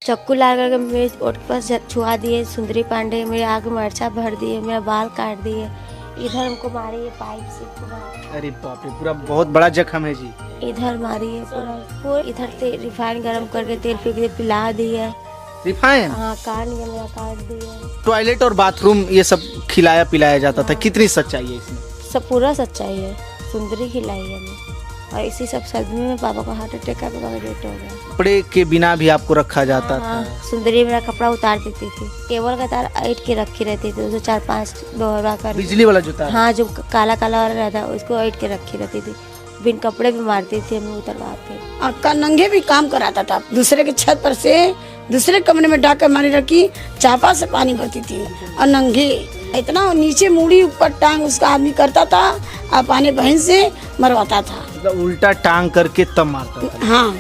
चाकू ला करके मेरे ओठ के पास छुआ दिए। सुंदरी पांडे मेरे आग में मर्चा भर दिए, मेरा बाल काट दिए, इधर हमको मारी है पाइप से पूरा। अरे बाप रे, पूरा बहुत बड़ा जख्म है जी। इधर मारी है पूरा इधर से रिफाइन गरम करके तेल फेंक के पिला दिया। रिफाइन? हाँ, काट लिया, मेरा काट दिया। टॉयलेट और बाथरूम ये सब खिलाया पिलाया जाता था। कितनी सच्चाई है इसमें? सब पूरा सच्चाई है। सुंदरी खिलाई है हमें, और इसी सब सदमे में पापा को हार्ट अटैक का डेथ हो गया। कपड़े के बिना भी आपको रखा जाता था? सुंदरी मेरा कपड़ा उतार देती थी, केबल का तार ऐट के रखी रहती थी, उसे 4-5 दोहरा कर। बिजली वाला जो तार? हाँ, जो काला काला वाला रहता उसको ऐट के रखी रहती थी। बिन कपड़े भी मारती थी हमें उतरवा के। अक्का नंगे भी काम कराता था। दूसरे के छत पर से दूसरे कमरे में डाकर मारी रखी, चापा से पानी भरती थी और नंगे इतना नीचे मुड़ी ऊपर टांग उसका आदमी करता था और पानी बहन से मरवाता था। मतलब उल्टा टांग करके तब मारता था? हाँ,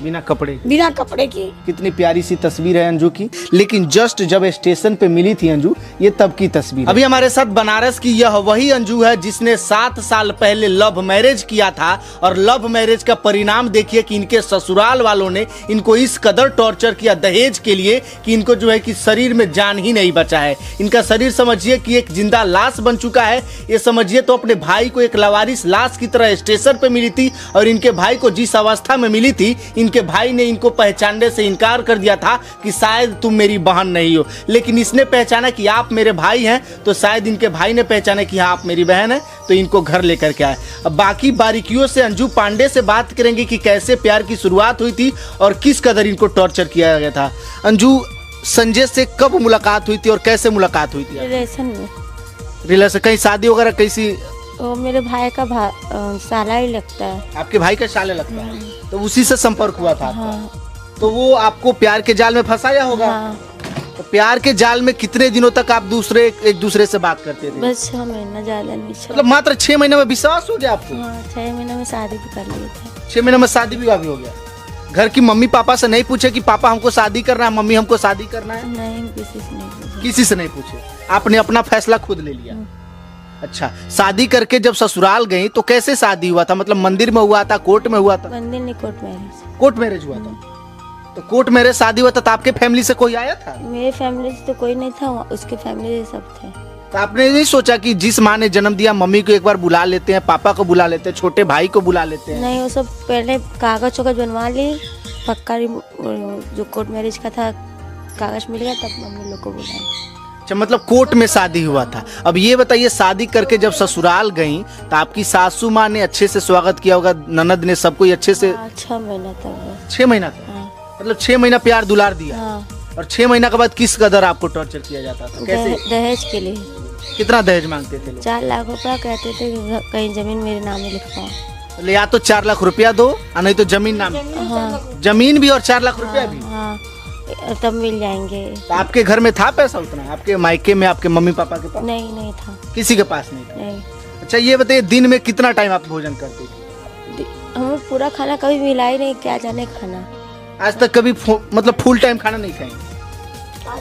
बिना कपड़े की। कितनी प्यारी सी तस्वीर है अंजू की। लेकिन जस्ट जब स्टेशन पे मिली थी अंजू, ये तब की तस्वीर। अभी हमारे साथ बनारस की यह वही अंजू है जिसने 7 साल पहले लव मैरिज किया था, और लव मैरिज का परिणाम देखिए कि इनके ससुराल वालों ने इनको इस कदर टॉर्चर किया दहेज के लिए कि इनको जो है कि शरीर में जान ही नहीं बचा है। इनका शरीर समझिए कि एक जिंदा लाश बन चुका है। ये समझिए तो अपने भाई को एक लावारिस लाश की तरह स्टेशन पे मिली थी, और इनके भाई को जिस अवस्था में मिली थी, इनके भाई ने इनको पहचानने से इनकार कर दिया था कि शायद तुम मेरी बहन नहीं हो। लेकिन इसने पहचाना कि आप मेरे भाई हैं, तो शायद इनके भाई ने पहचाना कि हाँ आप मेरी बहन है, तो इनको घर लेकर के आए। अब बाकी बारीकियों से अंजू पांडे से बात करेंगे कि कैसे प्यार की शुरुआत हुई थी और किस कदर इनको टॉर्चर किया गया था। अंजू, संजय से कब मुलाकात हुई थी और कैसे मुलाकात हुई थी? रिलेशन में। रिलेशन? कहीं शादी वगैरह कैसी? वो मेरे भाई का साला ही लगता है। आपके भाई का साले लगता है, तो उसी से संपर्क हुआ था आपका? हाँ। तो वो आपको प्यार के जाल में फंसाया होगा। हाँ। तो प्यार के जाल में कितने दिनों तक आप एक दूसरे से बात करते थे? बस 6 महीना, ज्यादा नहीं। मतलब मात्र 6 महीने में विश्वास हो गया आपको? हाँ, 6 महीने में शादी भी कर लिए थे। 6 महीने में शादी भी हो गया? घर की मम्मी पापा से नहीं पूछे कि पापा हमको शादी करना है, मम्मी हमको शादी करना है? नहीं, किसी से नहीं पूछा। किसी से नहीं पूछे, आपने अपना फैसला खुद ले लिया। अच्छा, शादी करके जब ससुराल गई तो कैसे शादी हुआ था? मतलब मंदिर में हुआ था, कोर्ट में हुआ था? मंदिर नहीं, कोर्ट मैरिज। कोर्ट मैरिज हुआ था? तो कोर्ट मैरिज शादी हुआ था तो आपके फैमिली से कोई आया था? मेरे फैमिली से तो कोई नहीं था, उसके फैमिली से सब थे। तो आपने नहीं सोचा कि जिस माँ ने जन्म दिया, मम्मी को एक बार बुला लेते हैं, पापा को बुला लेते हैं, छोटे भाई को बुला लेते हैं? नहीं, वो सब पहले कागज वगज बनवा ली, पक्का जो कोर्ट मैरिज का था कागज मिल गया, तब मम्मी लोग को बुलाया। अच्छा, मतलब कोर्ट में शादी हुआ था। अब ये बताइए, शादी करके जब ससुराल गई तो आपकी सासू माँ ने अच्छे से स्वागत किया होगा, ननद ने, सब कोई अच्छे से? 6 महीना तक। 6 महीना तक? हाँ। मतलब 6 महीना प्यार दुलार दिया? हाँ। और 6 महीना के बाद किस कदर आपको टॉर्चर किया जाता था? कैसे? दहेज के लिए। कितना दहेज मांगते थे लोग? 4 लाख रुपया कहते थे कि कहीं जमीन मेरे नाम में लिखवाओ। मतलब या तो 4 लाख रुपया दो, और नहीं तो जमीन नाम। हाँ। जमीन भी और 4 लाख रुपया भी? हाँ, तब मिल जाएंगे। तो आपके घर में था पैसा उतना? आपके मायके में, आपके मम्मी पापा के पास? नहीं था। किसी के पास नहीं था? नहीं। अच्छा, ये बताइए, दिन में कितना टाइम आप भोजन करते थे? हमें पूरा खाना कभी मिला ही नहीं, क्या जाने खाना। आज तक कभी मतलब फुल टाइम खाना नहीं खाए?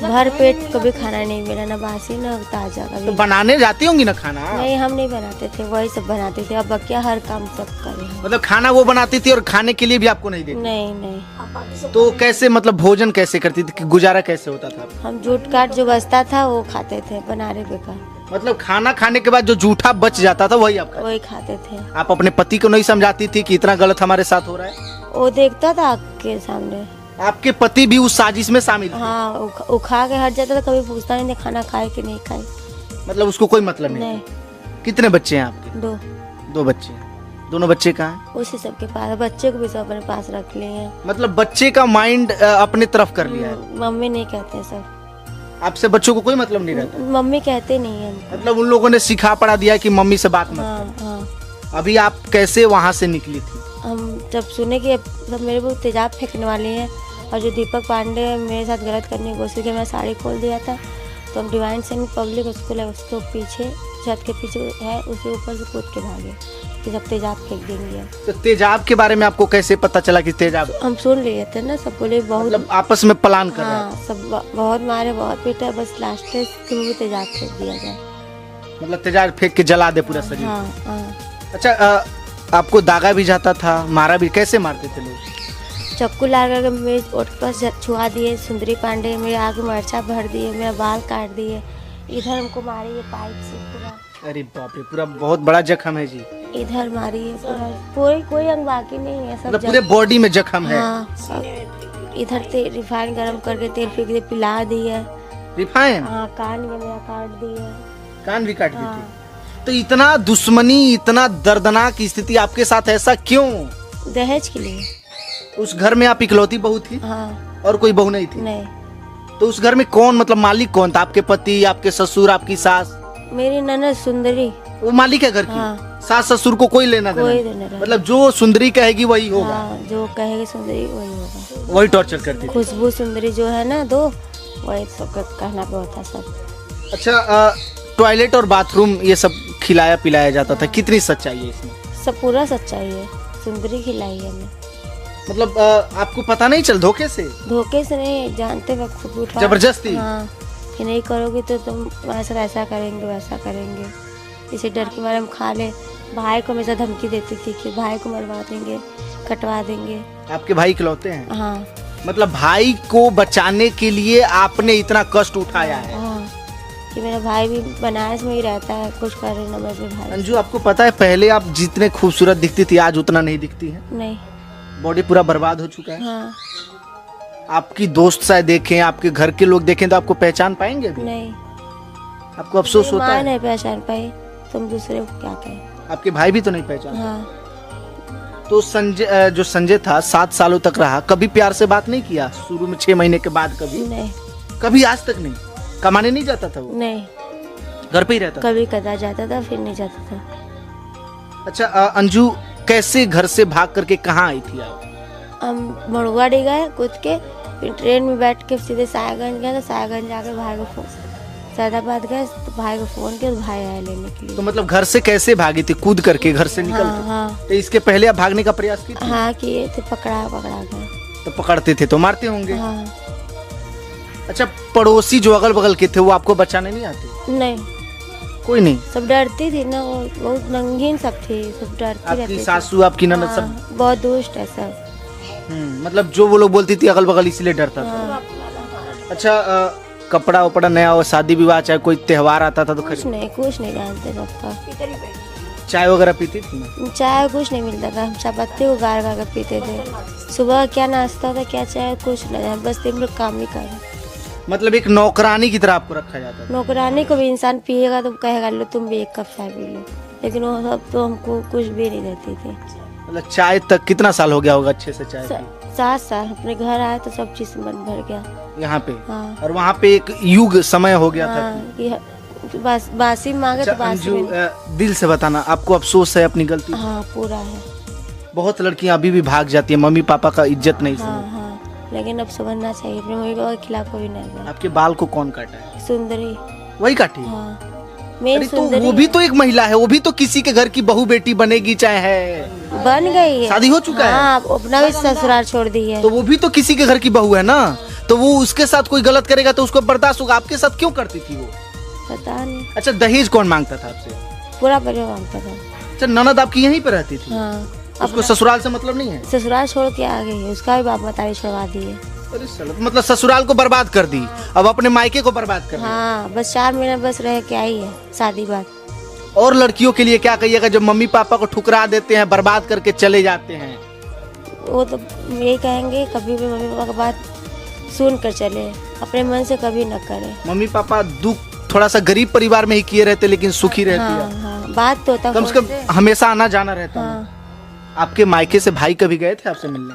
भर पेट कभी खाना नहीं मिला, ना बासी ना ताजा। कभी तो बनाने जाती होंगी ना खाना? नहीं, हम नहीं बनाते थे, वही सब बनाते थे। अब बकिया हर काम सब करे। मतलब खाना वो बनाती थी और खाने के लिए भी आपको नहीं देती? नहीं। तो कैसे, मतलब भोजन कैसे करती थी, गुजारा कैसे होता था? हम जूट काट जो बचता था वो खाते थे, बनारे बेकार। मतलब खाना खाने के बाद जो जूठा बच जाता था वही आप वही खाते थे। आप अपने पति को नहीं समझाती थी कि इतना गलत हमारे साथ हो रहा है? वो देखता था आपके सामने। आपके पति भी उस साजिश में शामिल थे? हाँ, वो खा के हट जाता था, कभी पूछता नहीं था खाना खाए कि नहीं खाए। मतलब उसको कोई मतलब नहीं? कितने बच्चे हैं आपके? 2। 2 बच्चे? दोनों बच्चे कहाँ हैं? उसी सबके पास। बच्चे को भी सब अपने पास रख लिए हैं। मतलब बच्चे का माइंड अपने तरफ कर लिया है? मम्मी नहीं कहते सब। आपसे बच्चों को कोई मतलब नहीं रहता? मम्मी कहते नहीं है। मतलब उन लोगों ने सिखा पढ़ा दिया कि मम्मी से बात मत हाँ, हाँ। अभी आप कैसे वहाँ से निकली थी? हम जब सुने कि सब मेरे को तेजाब फेंकने वाले हैं, और जो दीपक पांडे मेरे साथ गलत करने की कोशिश की, मैं साड़ी खोल दिया था, तो हम डिवाइन सिंह पब्लिक स्कूल है, उसके पीछे, छत के पीछे है, उसके ऊपर से कूद के भागे कि सब तेजाब फेंक देंगे। तो तेजाब के बारे में आपको कैसे पता चला कि तेजाब? हम सुन लिए थे ना, सब बोले बहुत। मतलब आपस में प्लान कर रहे थे? हाँ, सब बहुत मारे, बहुत पीटा, बस लास्ट में भी तेजाब फेंक दिया जाए। मतलब तेजाब फेंक के जला दे पूरा शरीर? हाँ। अच्छा, आपको दागा भी जाता था, मारा भी? कैसे मारते थे लोग? चाकू ला करके मेरे ओठ पर छुआ दिए सुंदरी पांडे, मेरे आगे मर्चा भर दिए, मेरा बाल काट दिए, इधर हमको मारी है पाइप से पूरा। अरे बाप रे, पूरा बहुत बड़ा जख्म है जी। इधर मारी है पूरा, कोई अंग बाकी नहीं है, सब मतलब पूरे बॉडी में जख्म है। हाँ सब। इधर से रिफाइन गरम करके तेल फेंक दे पिला दी है। रिफाइन? हाँ, कान में मेरा काट दी है। कान भी काट दी हाँ। थी? तो इतना दुश्मनी, इतना दर्दनाक स्थिति आपके साथ, ऐसा क्यों? दहेज के लिए। उस घर में आप इकलौती बहू थी? हाँ। और कोई बहू नहीं थी? नहीं। तो उस घर में कौन, मतलब मालिक कौन था? आपके पति, आपके ससुर, आपकी सास? मेरी ननद सुंदरी। वो मालिक है घर की? हाँ। सास ससुर को कोई लेना देना कोई नहीं? देना नहीं। मतलब जो सुंदरी कहेगी वही होगा? हाँ, जो कहेगी सुंदरी वही होगा। वही टॉर्चर करती थी? खुशबू सुंदरी जो है ना, दो वही सब कहना पे होता सब। अच्छा, टॉयलेट और बाथरूम ये सब खिलाया पिलाया जाता था, कितनी सच्चाई है इसमें? सब पूरा सच्चाई है, सुंदरी खिलाई है हमें। मतलब आपको पता नहीं चल, धोखे से? धोखे से नहीं, जानते वक्त खुद उठा। जबरदस्ती? हाँ, कि नहीं करोगे तो तुम ऐसा करेंगे, वैसा करेंगे। इसे डर के मारे हम खा ले। भाई को हमेशा धमकी देती थी कि भाई को मरवा देंगे, कटवा देंगे। आपके भाई इकलौते हैं? हाँ। मतलब भाई को बचाने के लिए आपने इतना कष्ट उठाया है? हाँ, कि मेरा भाई भी बनारस में ही रहता है, कुछ करे ना मेरे भाई। अंजू, आपको पता है पहले आप जितने खूबसूरत दिखती थी, आज उतना नहीं दिखती है? नहीं। बॉडी पूरा बर्बाद हो चुका है। हाँ। आपकी दोस्त शायद देखें, आपके घर के लोग देखें तो आपको पहचान पाएंगे अभी? नहीं। आपको अफसोस होता है? नहीं पहचान पाई, तुम दूसरे को क्या कहें। आपके भाई भी तो नहीं पहचान? हाँ। तो संजय, जो संजय था 7 सालों तक रहा, कभी प्यार से बात नहीं किया? शुरू में 6 महीने के बाद कभी? नहीं। कभी आज तक नहीं? कमाने नहीं जाता था वो? नहीं। घर पे ही रहता था? कभी कदा जाता था, फिर नहीं जाता था। अच्छा, अंजू कैसे घर से भाग करके कहाँ आई थी आप? हम मड़ुआडी गए कूद के, फिर ट्रेन में बैठ के सीधे सायागंज गए, तो सायागंज जाके भाई को फोन, सैदाबाद गए तो भाई को फोन किया तो भाई आया लेने के लिए। तो मतलब घर से कैसे भागी थी? कूद करके घर से निकल हाँ, के? हाँ। तो इसके पहले आप भागने का प्रयास की थी? हाँ किए थे, पकड़ा गए। तो पकड़ते थे तो मारते होंगे? हाँ। अच्छा, पड़ोसी जो अगल बगल के थे वो आपको बचाने नहीं आते? नहीं। कोई नहीं? सब डरती थी ना, वो बहुत नंगीन सब थी, सब डरती रहती आपकी थी। सासू, आपकी ननद सब? हाँ, बहुत दुष्ट है सब। मतलब जो वो लोग बोलती थी अगल बगल, इसलिए डरता था? हाँ। अच्छा, कपड़ा वपड़ा नया और शादी विवाह चाहे कोई त्योहार आता था तो कुछ नहीं जानते सबका। चाय वगैरह पीती थी ना? चाय कुछ नहीं मिलता था, हम चायपत्ती को गार कर पीते थे। सुबह क्या नाश्ता था, क्या चाय, कुछ नहीं, बस दिन भर काम ही कर। मतलब एक नौकरानी की तरह आपको रखा जाता था? नौकरानी को भी इंसान पिएगा तो कहेगा लो तुम भी 1 कप चाय पी लो, लेकिन वो सब तो हमको कुछ भी नहीं देती थी। मतलब चाय तक कितना साल हो गया होगा अच्छे से चाय पी? 7 साल। अपने घर आए तो सब चीज मन भर गया यहाँ पे? हाँ। और वहाँ पे एक युग समय हो गया था? हाँ, कि बासी मांगे तो बासी अंजू, में। दिल से बताना, आपको अफसोस है अपनी गलती? हाँ, पूरा है। बहुत लड़कियां अभी भी भाग जाती है, मम्मी पापा का इज्जत नहीं हाँ, समझती। हाँ, लेकिन अब समझना चाहिए, अपने मम्मी पापा के खिलाफ कभी नहीं गया। आपके बाल को कौन काटा है? सुंदरी। वही काटी? हाँ, मेन अरे तो सुंदरी। वो भी तो एक महिला है, वो भी तो किसी के घर की बहू बेटी बनेगी, चाहे है बन गई है, शादी हो चुका है। हाँ, अपना भी ससुराल छोड़ दी है। तो वो भी तो किसी के घर की बहू है ना, तो वो उसके साथ कोई गलत करेगा तो उसको बर्दाश्त होगा। आपके साथ क्यों करती थी वो? पता नहीं। अच्छा, दहेज कौन मांगता था आपसे? पूरा परिवार मांगता था। अच्छा, ननद आपकी यहीं पे रहती थी? हाँ। उसको ससुराल से मतलब नहीं है? ससुराल छोड़ के आ गई है, उसका भी बाप मतारी छुड़वा दिए। अरे साला, मतलब ससुराल को बर्बाद कर दी, अब अपने मायके को बर्बाद कर दी। हाँ, बस 4 महीने बस रह के आई है शादी बाद। और लड़कियों के लिए क्या कहिएगा जब मम्मी पापा को ठुकरा देते हैं, बर्बाद करके चले जाते हैं? वो तो यही कहेंगे कभी भी मम्मी पापा की बात सुन कर चले, अपने मन से कभी न करे। मम्मी पापा दुख थोड़ा सा गरीब परिवार में ही किए रहते, लेकिन सुखी रहती हाँ, है। हाँ, बात तो होता कम से कम हमेशा आना जाना रहता है। हाँ। आपके मायके से भाई कभी गए थे आपसे मिलने?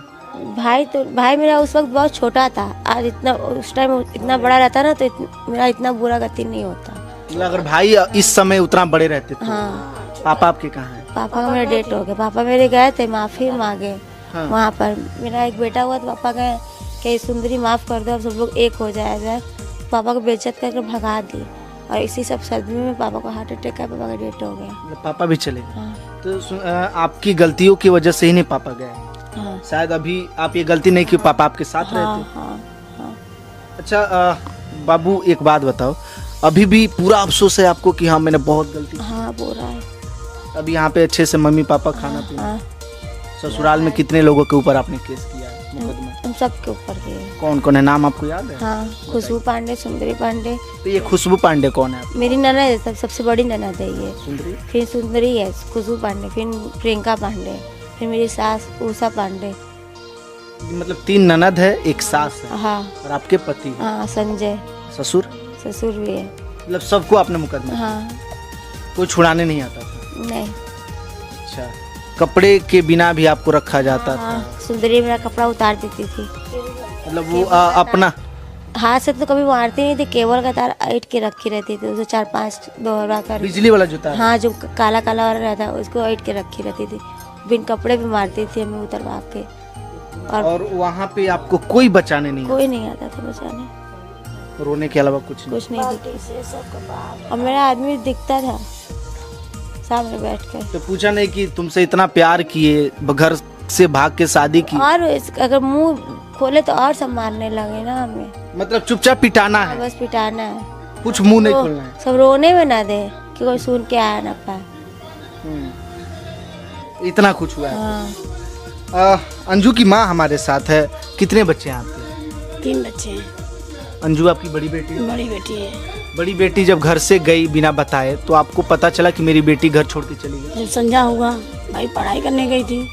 भाई मेरा उस वक्त बहुत छोटा था, आज इतना उस टाइम इतना बड़ा रहता ना तो मेरा इतना बुरा गति नहीं होता। मतलब अगर भाई इस समय उतना बड़े रहते तो? हाँ। पापा आपके कहाँ हैं? पापा का मेरा डेट हो गया, पापा मेरे गए थे माफी मांगे। हाँ। वहाँ पर मेरा एक बेटा हुआ तो पापा गए कि सुंदरी माफ कर दो, अब सब लोग एक हो जाएगा। पापा को बेइज्जत करके भगा दी, और इसी सब सदमे में पापा को हार्ट अटैक का, पापा का डेट हो गया। मतलब पापा भी चले गए? हाँ। तो आपकी गलतियों की वजह से ही नहीं पापा गए? हाँ। शायद अभी आप ये गलती नहीं की, पापा आपके साथ हाँ, रहते। हाँ, हाँ। अच्छा, बाबू एक बात बताओ, अभी भी पूरा अफसोस है आपको कि हाँ मैंने बहुत गलती की? हाँ, बुरा है। अभी यहाँ पे अच्छे से मम्मी पापा खाना पीना? हाँ। ससुराल में कितने लोगों के ऊपर आपने केस किया है? मुकदमा? हम सबके ऊपर दिए हैं। कौन कौन है, नाम आपको याद है? हाँ, खुशबू पांडे, सुंदरी पांडे। तो ये खुशबू पांडे कौन है? मेरी ननद है, सबसे बड़ी ननद है ये। सुंदरी? फिर सुंदरी है, खुशबू पांडे, फिर प्रियंका पांडे, फिर मेरी सास उषा पांडे। मतलब 3 ननद है, 1 सास है हाँ और आपके पति है। हाँ, संजय ससुर? ससुर भी है। मतलब सबको आपने मुकदमा? हाँ। कोई छुड़ाने नहीं आता था? नहीं। अच्छा, कपड़े के बिना भी आपको रखा जाता था? हाँ, सुंदरी मेरा कपड़ा उतार देती थी। मतलब वो अपना हाथ से तो कभी मारती नहीं थी, केबल का तार ऐट के रखी रहती थी, उसे 4-5 दोहरा कर। बिजली वाला जूता? हाँ, जो काला काला वाला रहता है उसको ऐट के रखी रहती थी। बिन कपड़े भी मारती थी हमें उतरवा के। और वहाँ पे आपको कोई बचाने नहीं कोई नहीं आता था बचाने, आया? रोने के अलावा कुछ नहीं? कुछ नहीं दिखता। और मेरा आदमी दिखता था सामने बैठ कर। तो पूछा नहीं कि तुमसे इतना प्यार किए, घर से भाग के शादी की? और अगर मुंह खोले तो और सब मारने लगे ना हमें। मतलब चुपचाप पिटाना है? बस पिटाना है, कुछ मुंह नहीं तो खोलना है? सब रोने में ना दे कि कोई सुन के आया ना पाए। इतना कुछ हुआ है। हाँ। अंजू की माँ हमारे साथ है। कितने बच्चे हैं आपके? 3 बच्चे हैं। अंजू आपकी बड़ी बेटी है? बड़ी बेटी है। बड़ी बेटी जब घर से गई बिना बताए तो आपको पता चला कि मेरी बेटी घर छोड़ के चली गई? जब संध्या हुआ, भाई पढ़ाई करने गई थी,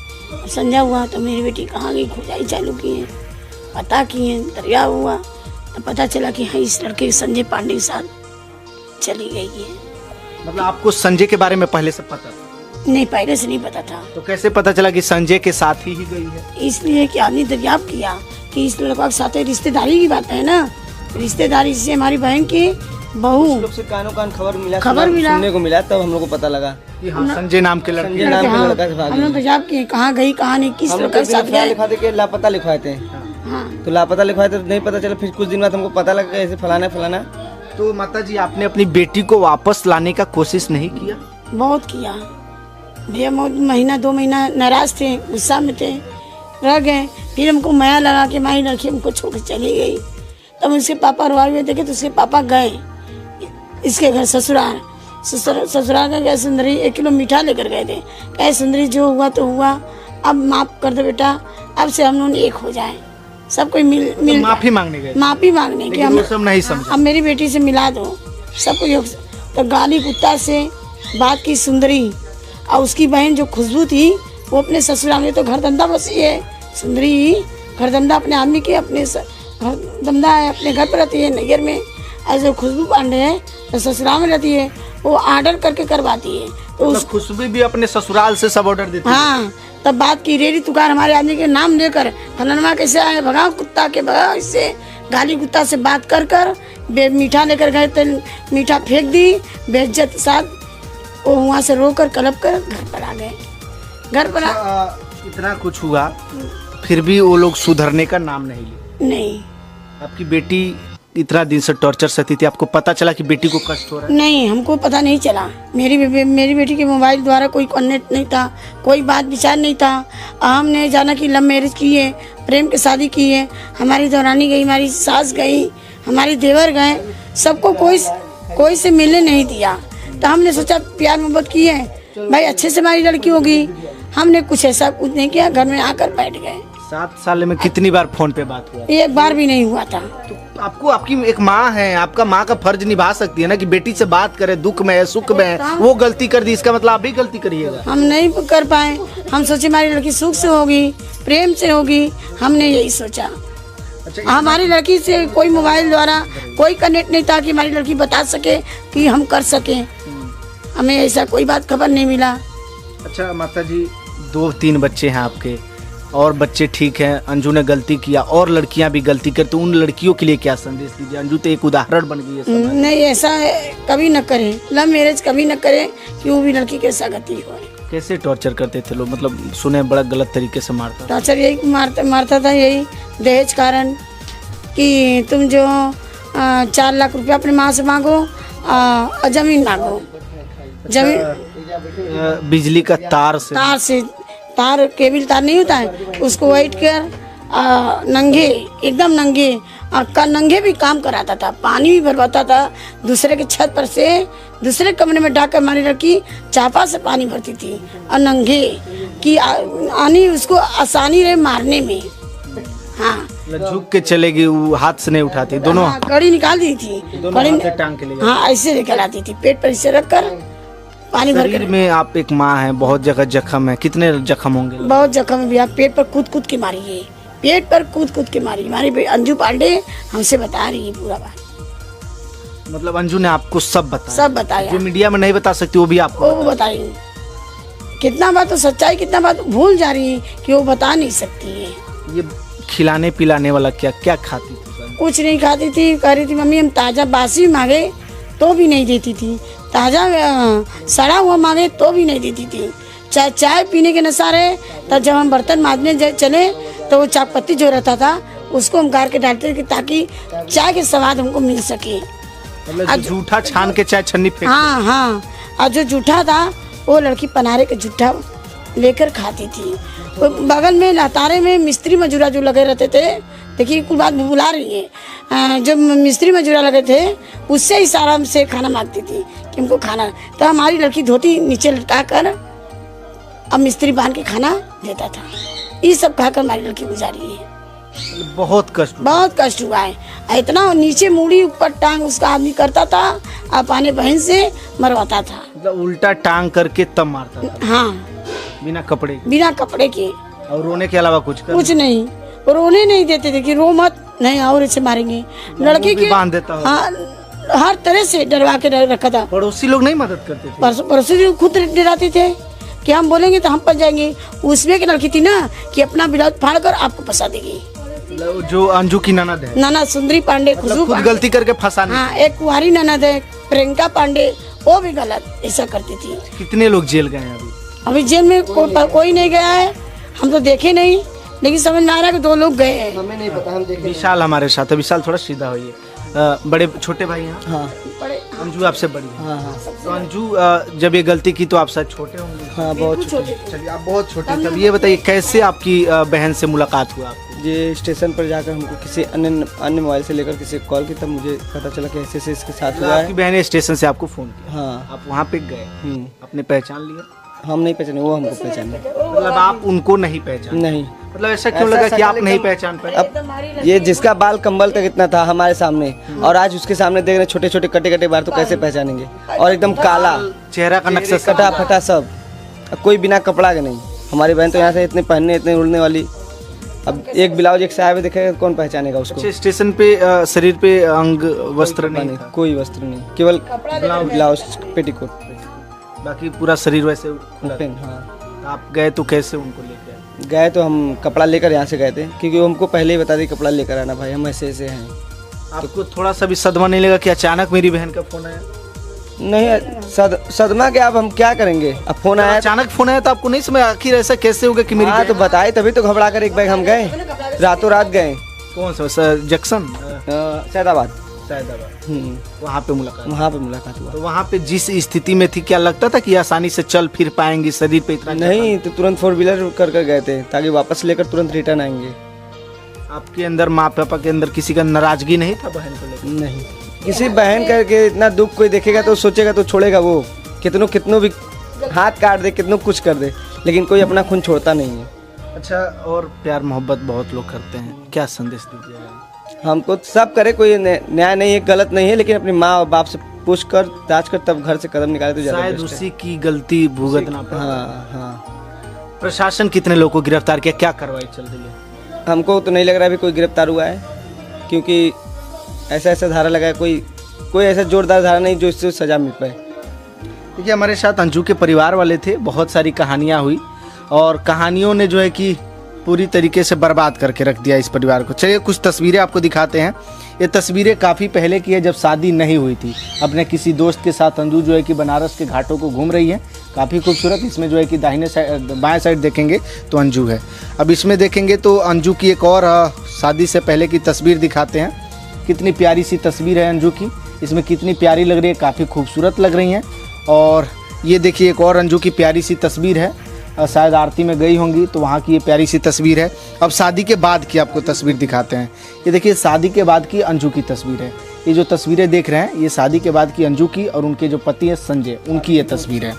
संध्या हुआ तो मेरी बेटी कहाँ गई, खुदाई चालू की है, पता किए, दरिया हुआ तो पता चला कि हाँ इस लड़के संजय पांडे के साथ चली गई है। मतलब आपको संजय के बारे में पहले से पता था? नहीं, पहले से नहीं पता था। तो कैसे पता चला कि संजय के साथ ही गई है? इसलिए कि आपने दरियाफ्त किया कि इस लड़का के साथ रिश्तेदारी की बात है ना, रिश्तेदारी से हमारी बहन की बहू लोग से कानों कान खबर मिला, सुनने को मिला, तब हम लोग को पता लगा कि हाँ संजय नाम के लड़के। संजय नाम के लड़का से भागी। हमने दरियाफ्त की कहाँ गई कहाँ नहीं, किस हम लोग लड़का के साथ गए। लिखवाते के लापता लिखवाए थे। हाँ, तो लापता लिखवाए थे तो नहीं पता चला, फिर कुछ दिन बाद हमको पता लगा ऐसे फलाना फलाना। तो माता जी आपने अपनी बेटी को वापस लाने का कोशिश नहीं किया? बहुत किया भैया, महीना 2 महीना नाराज थे, गुस्सा में थे, रह गए। फिर हमको माया लगा कि माई लड़की हमको छोड़ के चली गई। तब उसके पापा रोए हुए देखे तो उसके पापा गए इसके घर ससुराल। ससुराल का गए, सुंदरी 1 किलो मीठा लेकर गए थे। कहे सुंदरी जो हुआ तो हुआ, अब माफ कर दो बेटा, अब से हम लोग एक हो जाए, सब कोई मिल माफी मांगने गए? माफी मांगने के वो सब नहीं समझा। अब मेरी बेटी से मिला दो सबको। तो गाली कुत्ता से बात की सुंदरी, और उसकी बहन जो खुशबू थी वो अपने ससुराल में तो घर धंधा बसी है। सुंदरी घर धंधा अपने आदमी के, अपने घर धंधा है, अपने घर पर रहती है नैयर में। और जो खुशबू पांडे है तो ससुराल में रहती है, वो ऑर्डर करके करवाती है। तो उस खुशबू भी अपने ससुराल से सब ऑर्डर देती है? हाँ, तब बात की रेडी तुकार हमारे आदमी के नाम लेकर, फलनमा कैसे आए, भगाओ कुत्ता के, भगाओ इससे, गाली कुत्ता से बात कर कर मीठा लेकर गए तो मीठा फेंक दी बेइज्जत साथ। वो वहाँ से रोकर कलप कर घर पर आ गए। घर पर इतना कुछ हुआ फिर भी वो लोग सुधरने का नाम नहीं लिए? नहीं। आपकी बेटी इतना दिन से टॉर्चर सहती थी, आपको पता चला कि बेटी को कष्ट हो रहा है? नहीं, हमको पता नहीं चला। मेरी बेटी के मोबाइल द्वारा कोई कॉन्टेक्ट नहीं था, कोई बात विचार नहीं था। हमने जाना कि लव मैरिज की है, प्रेम की शादी की है। हमारी दौरानी गई, हमारी सास गई, हमारे देवर गए, सबको कोई से मिलने नहीं दिया। तो हमने सोचा प्यार मोहब्बत की है भाई, अच्छे से हमारी लड़की होगी। हमने कुछ ऐसा कुछ नहीं किया, घर में आकर बैठ गए। 7 साल में कितनी बार फोन पे बात हुआ? 1 बार भी नहीं हुआ था। तो आपको आपकी एक माँ है, आपका माँ का फर्ज निभा सकती है ना कि बेटी से बात करे, दुख में है सुख में है। वो गलती कर दी, इसका मतलब आप भी गलती करिएगा? हम नहीं कर पाए। हम सोचे हमारी लड़की सुख से होगी, प्रेम से होगी, हमने यही सोचा। अच्छा, हमारी लड़की से कोई मोबाइल द्वारा कोई कनेक्ट नहीं था कि हमारी लड़की बता सके कि हम कर सके। हमें ऐसा कोई बात खबर नहीं मिला। अच्छा माता जी, 2-3 बच्चे हैं आपके और बच्चे ठीक हैं, अंजू ने गलती किया और लड़कियां भी गलती करती, तो उन लड़कियों के लिए क्या संदेश दीजिए? अंजू तो एक उदाहरण बन गई है समाज में। नहीं, ऐसा कभी न करें, लव मैरिज कभी न करें कि वो भी लड़की के साथ गति हो। कैसे टॉर्चर करते थे लोग? मतलब सुने बड़ा गलत तरीके से मारता था। टॉर्चर यही मारता था, यही दहेज कारण कि तुम जो 4 लाख रुपया अपने माँ से मांगो और जमीन मांगो। जमीन बिजली का तार से तार केबल तार नहीं होता है, उसको वाइट कर नंगे, एकदम नंगे, नंगे भी काम कराता था, पानी भी भरवाता था। दूसरे के छत पर से दूसरे कमरे में डाक कर हमारी लड़की चापा से पानी भरती थी और नंगे कि आनी उसको आसानी रहे मारने में। हाँ मतलब झुक के चलेगी, वो हाथ से नहीं उठाती, दोनों हाँ, कड़ी निकाल दी थी, दोनों कड़ी हाथ से टांग के ले जाती। हाँ ऐसे लेकर आती थी, पेट पर इसे रख कर पानी भर शरीर कर। में आप एक माँ हैं, बहुत जगह जख्म है, कितने जख्म होंगे? बहुत जख्म है भैया, पेट पर कूद कूद के मारी है, पेट पर कूद कूद के मारी। हमारी अंजू पांडे हमसे बता रही है पूरा बात, मतलब अंजू ने आपको सब बताया? सब बताया, जो मीडिया में नहीं बता सकती वो भी आपको वो बताई। कितना बात तो सच्चाई, कितना बात भूल जा रही है कि वो बता नहीं सकती है। ये खिलाने पिलाने वाला क्या क्या खाती थी? कुछ नहीं खाती थी, कह रही थी मम्मी हम ताज़ा बासी मांगे तो भी नहीं देती थी, ताज़ा सड़ा हुआ मांगे तो भी नहीं देती थी। चाय पीने के नशा रहे, तब जब हम बर्तन मांजने चले तो वो चाक पत्ती जो रहता था उसको हम गार के डालते थे ताकि चाय के स्वाद हमको मिल सके। मतलब जो जूठा छान के चाय छन्नी फेंक? हाँ हाँ, और जो जूठा था वो लड़की पनारे के जूठा लेकर खाती थी। वो बगल में लतारे में मिस्त्री मजूरा जो लगे रहते थे, देखिए कुल बात बुला रही है, जो मिस्त्री मजूरा लगे थे उससे इशारा से खाना मांगती थी कि हमको खाना। तो हमारी लड़की धोती नीचे लटका कर अब मिस्त्री बांध के खाना देता था। ये सब खाकर हमारी लड़की गुजारी है। बहुत कष्ट? बहुत कष्ट हुआ है। इतना नीचे मुड़ी ऊपर टांग उसका आदमी करता था, अपने बहन से मरवाता था। मतलब उल्टा टांग करके तब मारता था? हाँ, बिना कपड़े के? बिना कपड़े के। और रोने के अलावा कुछ कुछ नहीं, रोने नहीं देते थे कि रो मत, नहीं और इसे मारेंगे। लड़की के बांध देता हो? हाँ, हर तरह से डरवा के रखा था। पड़ोसी लोग नहीं मदद करते थे? पड़ोसी खुद डराते थे कि हम बोलेंगे तो हम फंस जाएंगे। उसमें की लड़की थी ना कि अपना ब्लाउज फाड़ कर आपको फंसा देगी। जो अंजू की ननद है? नाना सुंदरी पांडे, खुशबू खुद गलती करके फंसाने? हाँ, एक कुंवारी ननद है प्रियंका पांडे, वो भी गलत ऐसा करती थी। कितने लोग जेल गए हैं अभी? अभी जेल में कोई नहीं गया है, हम तो देखे नहीं, लेकिन समझ में आ रहा है कि 2 लोग गए हैं। हमें नहीं पता, हम देखे। विशाल हमारे साथ है। विशाल थोड़ा सीधा होइए। बड़े छोटे भाई हैं? हाँ बड़े अंजू आपसे बड़ी है? हाँ हाँ तो अंजू जब ये गलती की तो आप शायद छोटे होंगे? हाँ, बहुत छोटे। चलिए, आप बहुत छोटे थे। अब ये बताइए कैसे आपकी बहन से मुलाकात हुआ आपको? ये स्टेशन पर जाकर हमको किसी अन्य मोबाइल से लेकर किसी कॉल की, तब मुझे पता चला कि ऐसे इसके साथ हुआ आपकी है। बहन ने स्टेशन से आपको फोन किया? हाँ। आप वहाँ पे गए, आपने पहचान लिया? हम नहीं पहचाने, वो हमको पहचाने। मतलब आप उनको नहीं पहचान? नहीं। मतलब ऐसा क्यों लगा कि आप नहीं पहचान पाए? अब ये जिसका बाल कंबल तक इतना था हमारे सामने, और आज उसके सामने देख रहे छोटे छोटे कटे कटे बाल, तो कैसे पहचानेंगे? और एकदम काला चेहरा का नक्शा कटा फटा सब, अब कोई बिना कपड़ा के नहीं। हमारी बहन तो यहाँ से इतने पहनने इतने उड़ने वाली, अब एक ब्लाउज एक साया देखेगा कौन पहचानेगा उसको? अच्छा, स्टेशन पे शरीर पे अंग वस्त्र नहीं था? कोई वस्त्र नहीं, केवल ब्लाउज पेटीकोट, बाकी पूरा शरीर वैसे खुला था। हाँ। आप गए तो कैसे उनको लेके आए? गए तो हम कपड़ा लेकर यहाँ से गए थे, क्योंकि वो हमको पहले ही बता दी कपड़ा लेकर आना भाई, हम ऐसे ऐसे हैं। आपको थोड़ा सा भी सदमा नहीं लगा कि अचानक मेरी बहन का फोन आया? नहीं, सदमा के अब हम क्या करेंगे? अब फोन आया, अचानक फोन आया तो आपको नहीं समझ आखिर ऐसा कैसे होगा कि मेरी हाँ तो बताए, तभी तो घबरा कर एक बैग हम गए, रातों रात गए। कौन सा जंक्शन? सैदाबाद। वहाँ पे मुलाकात? वहाँ पे मुलाकात हुआ। तो वहाँ पे जिस स्थिति में थी, क्या लगता था कि आसानी से चल फिर पाएंगी, शरीर पे इतना? नहीं, तो तुरंत 4 व्हीलर कर गए थे ताकि वापस लेकर तुरंत रिटर्न आएंगे। आपके अंदर, माँ पापा के अंदर किसी का नाराजगी नहीं था बहन को लेकर? नहीं, किसी बहन करके इतना दुख कोई देखेगा तो सोचेगा तो छोड़ेगा वो, कितनों भी हाथ काट दे, कितनों कुछ कर दे, लेकिन कोई अपना खून छोड़ता नहीं है। अच्छा, और प्यार मोहब्बत बहुत लोग करते हैं, क्या संदेश दीजिएगा? हमको सब करे, कोई न्याय नहीं है, गलत नहीं है, लेकिन अपनी माँ और बाप से पूछ कर ताज कर तब घर से कदम निकाले तो ज्यादा शायद बेस्ट है। उसी की गलती भुगतना पड़ा। हाँ हाँ। प्रशासन कितने लोगों को गिरफ्तार किया, क्या कार्रवाई चल रही है? हमको तो नहीं लग रहा अभी कोई गिरफ्तार हुआ है, क्योंकि ऐसा धारा लगा है, कोई ऐसा जोरदार धारा नहीं जो इससे सजा मिल पाए। देखिए, हमारे साथ अंजू के परिवार वाले थे, बहुत सारी कहानियाँ हुई और कहानियों ने जो है कि पूरी तरीके से बर्बाद करके रख दिया इस परिवार को। चलिए कुछ तस्वीरें आपको दिखाते हैं। ये तस्वीरें काफ़ी पहले की है, जब शादी नहीं हुई थी। अपने किसी दोस्त के साथ अंजू जो है कि बनारस के घाटों को घूम रही है, काफ़ी खूबसूरत। इसमें जो है कि दाहिने साइड बाएं साइड देखेंगे तो अंजू है। अब इसमें देखेंगे तो अंजू की एक और शादी से पहले की तस्वीर दिखाते हैं। कितनी प्यारी सी तस्वीर है अंजू की, इसमें कितनी प्यारी लग रही है, काफ़ी खूबसूरत लग रही हैं। और ये देखिए एक और अंजू की प्यारी सी तस्वीर है, शायद आरती में गई होंगी तो वहाँ की ये प्यारी सी तस्वीर है। अब शादी के बाद की आपको तस्वीर दिखाते हैं। ये देखिए शादी के बाद की अंजू की तस्वीर है। ये जो तस्वीरें देख रहे हैं ये शादी के बाद की अंजू की और उनके जो पति हैं संजय, उनकी ये तस्वीर है।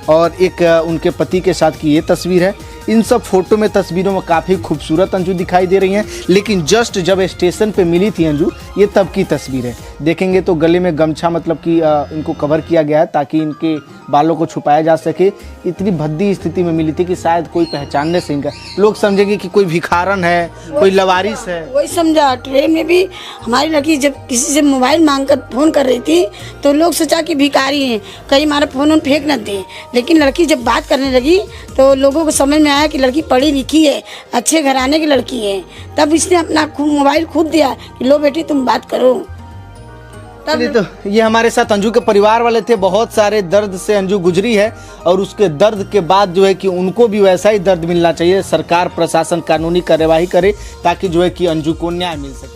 और एक उनके पति के साथ की ये तस्वीर है। इन सब फोटो में, तस्वीरों में काफ़ी खूबसूरत अंजू दिखाई दे रही हैं, लेकिन जस्ट जब स्टेशन पे मिली थी अंजू, ये तब की तस्वीर है। देखेंगे तो गले में गमछा मतलब कि इनको कवर किया गया है ताकि इनके बालों को छुपाया जा सके। इतनी भद्दी स्थिति में मिली थी कि शायद कोई पहचानने से इनका लोग समझेंगे कि कोई भिखारन है, कोई लवारिस है। वही समझा। ट्रेन में भी हमारी लड़की जब किसी से मोबाइल मांग कर फोन कर रही थी तो लोग सोचा कि भिखारी हैं, कहीं हमारा फोन उन फेंक न दे। लेकिन लड़की जब बात करने लगी तो लोगों को समझ में आया कि लड़की पढ़ी लिखी है, अच्छे घराने की लड़की है। तब इसने अपना मोबाइल खुद दिया कि लो बेटी तुम बात करो। चलिए, तो ये हमारे साथ अंजू के परिवार वाले थे। बहुत सारे दर्द से अंजू गुजरी है और उसके दर्द के बाद जो है कि उनको भी वैसा ही दर्द मिलना चाहिए। सरकार, प्रशासन कानूनी कार्यवाही करे ताकि जो है कि अंजू को न्याय मिल सके।